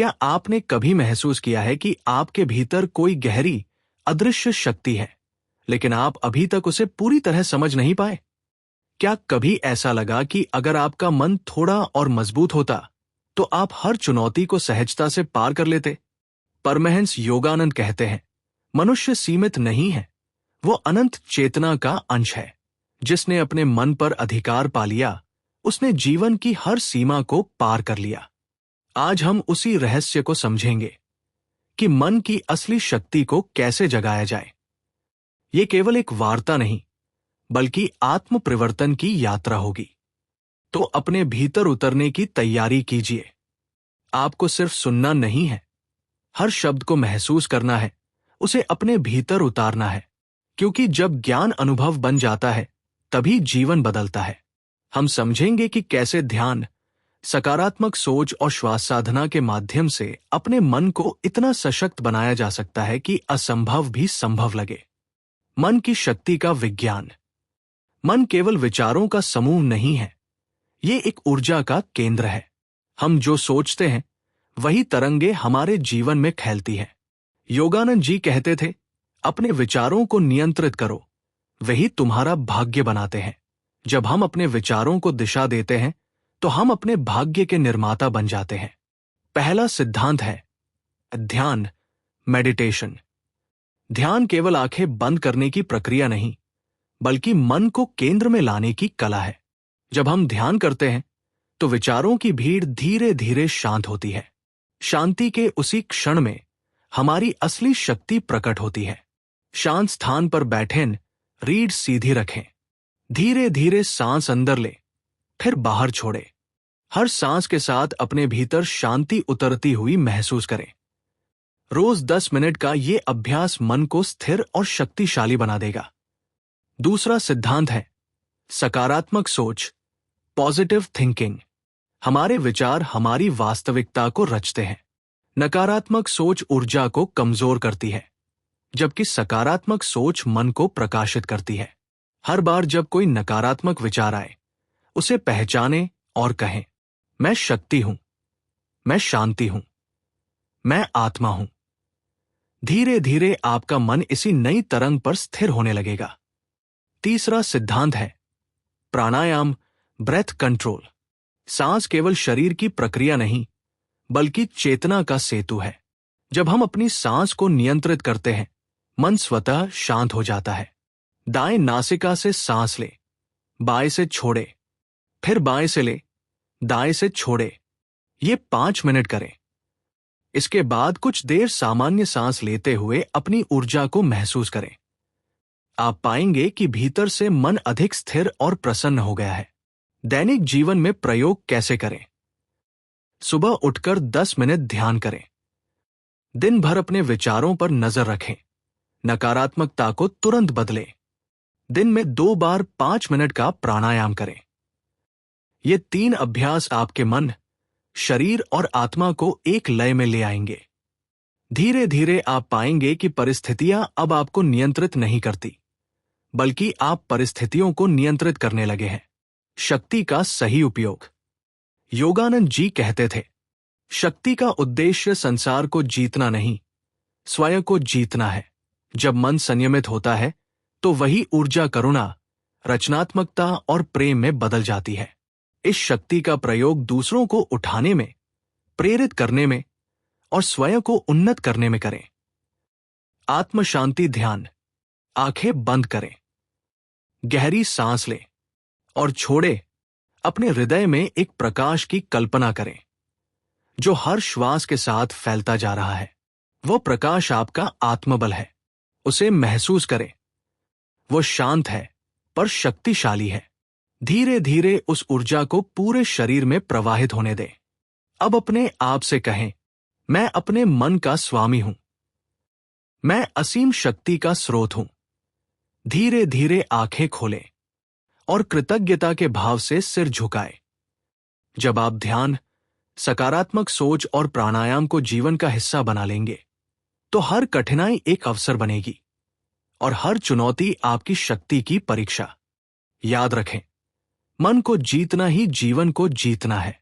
क्या आपने कभी महसूस किया है कि आपके भीतर कोई गहरी, अदृश्य शक्ति है, लेकिन आप अभी तक उसे पूरी तरह समझ नहीं पाए? क्या कभी ऐसा लगा कि अगर आपका मन थोड़ा और मजबूत होता, तो आप हर चुनौती को सहजता से पार कर लेते? परमहंस योगानंद कहते हैं, मनुष्य सीमित नहीं है, वो अनंत चेतना का अंश है। जिसने अपने मन पर अधिकार पा लिया, उसने जीवन की हर सीमा को पार कर लिया। आज हम उसी रहस्य को समझेंगे कि मन की असली शक्ति को कैसे जगाया जाए। ये केवल एक वार्ता नहीं, बल्कि आत्म परिवर्तन की यात्रा होगी। तो अपने भीतर उतरने की तैयारी कीजिए। आपको सिर्फ सुनना नहीं है, हर शब्द को महसूस करना है, उसे अपने भीतर उतारना है। क्योंकि जब ज्ञान अनुभव बन जाता है, तभी जीवन बदलता है। हम समझेंगे कि कैसे ध्यान, सकारात्मक सोच और श्वास साधना के माध्यम से अपने मन को इतना सशक्त बनाया जा सकता है कि असंभव भी संभव लगे। मन की शक्ति का विज्ञान। मन केवल विचारों का समूह नहीं है, ये एक ऊर्जा का केंद्र है। हम जो सोचते हैं, वही तरंगे हमारे जीवन में फैलती है। योगानंद जी कहते थे, अपने विचारों को नियंत्रित करो, वही तुम्हारा भाग्य बनाते हैं। जब हम अपने विचारों को दिशा देते हैं, तो हम अपने भाग्य के निर्माता बन जाते हैं। पहला सिद्धांत है ध्यान, मेडिटेशन। ध्यान केवल आंखें बंद करने की प्रक्रिया नहीं, बल्कि मन को केंद्र में लाने की कला है। जब हम ध्यान करते हैं, तो विचारों की भीड़ धीरे धीरे शांत होती है। शांति के उसी क्षण में हमारी असली शक्ति प्रकट होती है। शांत स्थान पर बैठें, रीढ़ सीधी रखें। धीरे धीरे सांस अंदर ले, फिर बाहर छोड़े। हर सांस के साथ अपने भीतर शांति उतरती हुई महसूस करें। रोज 10 मिनट का ये अभ्यास मन को स्थिर और शक्तिशाली बना देगा। दूसरा सिद्धांत है सकारात्मक सोच, पॉजिटिव थिंकिंग। हमारे विचार हमारी वास्तविकता को रचते हैं। नकारात्मक सोच ऊर्जा को कमजोर करती है, जबकि सकारात्मक सोच मन को प्रकाशित करती है। हर बार जब कोई नकारात्मक विचार आए, उसे पहचानें और कहें, मैं शक्ति हूं, मैं शांति हूं, मैं आत्मा हूं। धीरे धीरे आपका मन इसी नई तरंग पर स्थिर होने लगेगा। तीसरा सिद्धांत है प्राणायाम, ब्रेथ कंट्रोल। सांस केवल शरीर की प्रक्रिया नहीं, बल्कि चेतना का सेतु है। जब हम अपनी सांस को नियंत्रित करते हैं, मन स्वतः शांत हो जाता है। दाएं नासिका से सांस ले, बाएं से छोड़े, फिर बाएं से ले, दाएं से छोड़े। ये 5 मिनट करें। इसके बाद कुछ देर सामान्य सांस लेते हुए अपनी ऊर्जा को महसूस करें। आप पाएंगे कि भीतर से मन अधिक स्थिर और प्रसन्न हो गया है। दैनिक जीवन में प्रयोग कैसे करें? सुबह उठकर 10 मिनट ध्यान करें। दिन भर अपने विचारों पर नजर रखें, नकारात्मकता को तुरंत बदलें। दिन में 2 बार 5 मिनट का प्राणायाम करें। ये 3 अभ्यास आपके मन, शरीर और आत्मा को एक लय में ले आएंगे। धीरे धीरे आप पाएंगे कि परिस्थितियां अब आपको नियंत्रित नहीं करती, बल्कि आप परिस्थितियों को नियंत्रित करने लगे हैं। शक्ति का सही उपयोग। योगानंद जी कहते थे, शक्ति का उद्देश्य संसार को जीतना नहीं, स्वयं को जीतना है। जब मन संयमित होता है, तो वही ऊर्जा करुणा, रचनात्मकता और प्रेम में बदल जाती है। इस शक्ति का प्रयोग दूसरों को उठाने में, प्रेरित करने में और स्वयं को उन्नत करने में करें। आत्म शांति ध्यान। आंखें बंद करें, गहरी सांस लें और छोड़े। अपने हृदय में एक प्रकाश की कल्पना करें, जो हर श्वास के साथ फैलता जा रहा है। वो प्रकाश आपका आत्मबल है। उसे महसूस करें। वो शांत है, पर शक्तिशाली है। धीरे धीरे उस ऊर्जा को पूरे शरीर में प्रवाहित होने दें। अब अपने आप से कहें, मैं अपने मन का स्वामी हूं, मैं असीम शक्ति का स्रोत हूं। धीरे धीरे आंखें खोलें और कृतज्ञता के भाव से सिर झुकाएं। जब आप ध्यान, सकारात्मक सोच और प्राणायाम को जीवन का हिस्सा बना लेंगे, तो हर कठिनाई एक अवसर बनेगी और हर चुनौती आपकी शक्ति की परीक्षा। याद रखें, मन को जीतना ही जीवन को जीतना है।